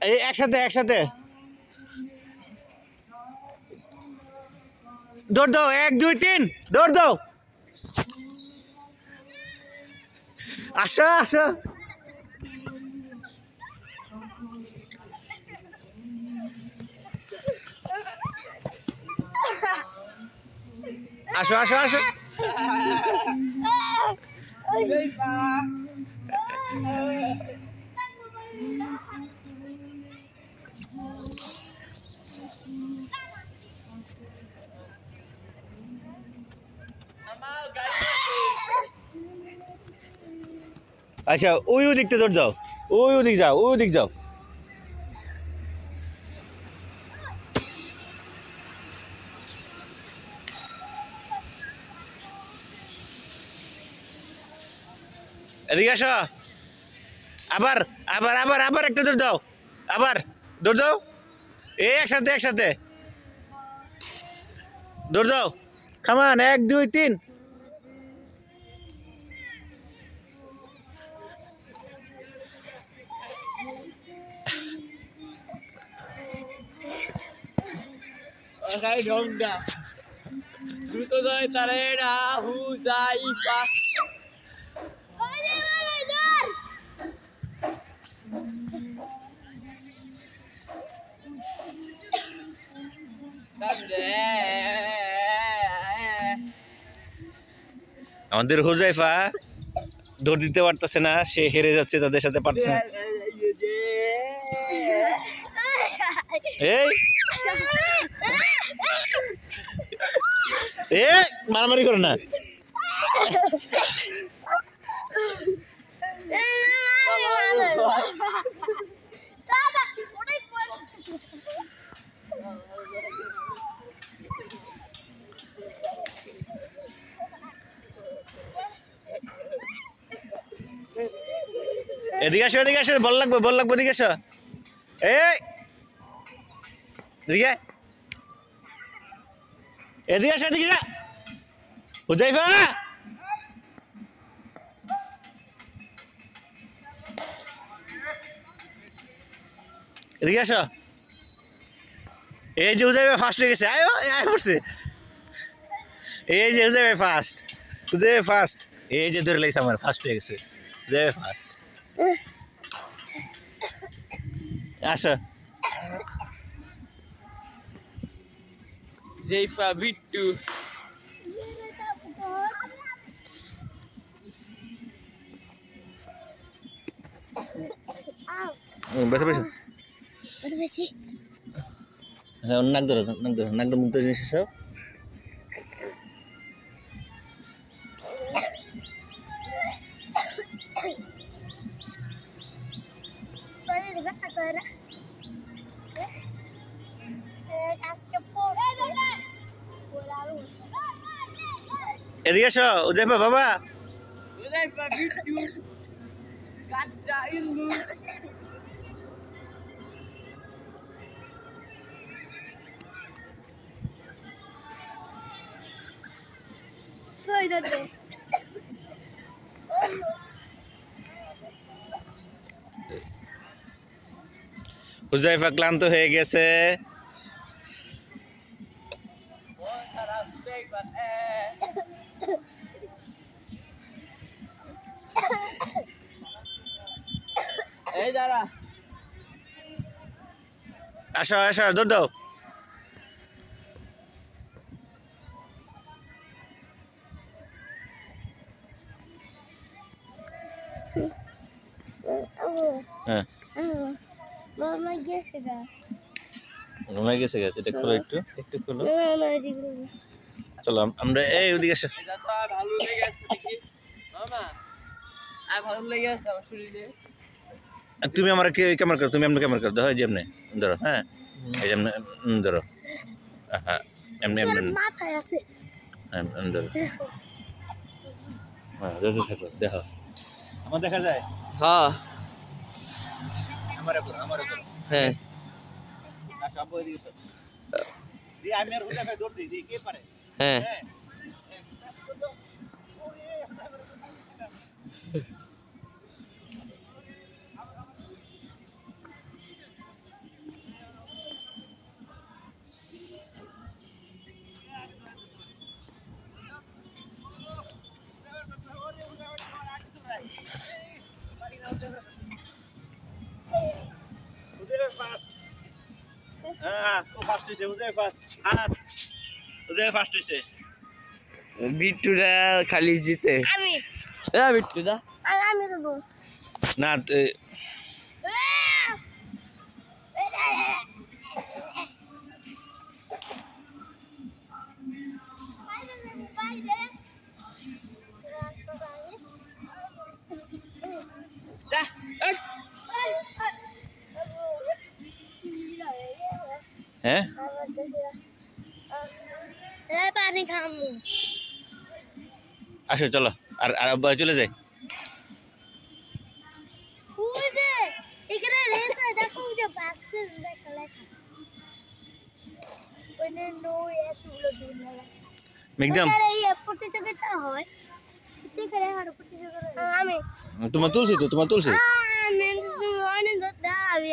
এই একসাথে একসাথে দৌড় দাও 1 2 3 দৌড় দাও আসো আসো আসো আসো আসো আচ্ছা ওই দিকটা দৌড় দাও ওই দিক যাও ওই দিক যাও এদিকে আসো আবার আবার আবার আবার একটা দৌড় দাও আবার দৌড় দাও এই একসাথে একসাথে দৌড় দাও কামান 1 2 3 Okai dong dah. Duto dari tarena hudaifa. আমাদের হুজাইফা দৌড় দিতে পারতেছে না সে হেরে যাচ্ছে তাদের সাথে পারছে না এই এ মারামারি করো না এদিকে আসো বল লাগবে এদিকে আসো এই এদিকে আসো এদিকে যা হুজাইফা এদিকে আসো এই যে হুজাইফা ফার্স্ট হয়ে গেছে আয় পড়ছে এই যে হুজাইফা ফার্স্ট এই যে ধরে লাগছে আমার ফার্স্ট হয়ে গেছে হুজাইফা ফার্স্ট আসো Jaifa Bittu. বেশি নাক ধরো মুখ ধরে নিয়ে সব এদিকে এসো উজাইফা বাবা Jaifa Bittu. Kaca Indu. Koi dode. উজাইফা ক্লান্ত হয়ে গেছে এই দাঁড়া আসো দৌড় দাও হ্যাঁ Mama gese ga. ঘুমে গেছে এটা খোলো একটু খোলো চলো আমরা এই ওদিকে আসো এটা তো ভালো লেগে আছে দেখি মামা ভালো লেগে আছে আমার শরীরে তুমি আমার ক্যামেরা করো তুমি এমনি ক্যামেরা করো দেখো এই যে এমনি ধরো হ্যাঁ এই যে এমনি ধরো হ্যাঁ এমনি মাথায় আছে এমনি ধরো হ্যাঁ দেখো আমার দেখা যায় হ্যাঁ আমার উপর হ্যাঁ আসো আব্বু এদিকে এসো দি আমি আর হুজা ভাই দৌড় দিই কে পারে হ্যাঁ ও ফার্স্ট হইছে উদয় ফার্স্ট হাত উদয় ফার্স্ট হইছে বিট্টুরা খালি জিতে আমি বিট্টু দা আমি দেবো না হ্যাঁ পানি খামু আসো চলো আর আর চলে যাই এখানে রেস হয় দেখো যে বাসেস লেখা লেখা ওখানে নো এস গুলো দিন মেঘদাম এই প্রতিযোগিতা হয় এখানে আর প্রতিযোগিতা আমি তোমার তুলছি আমি অনেক আমি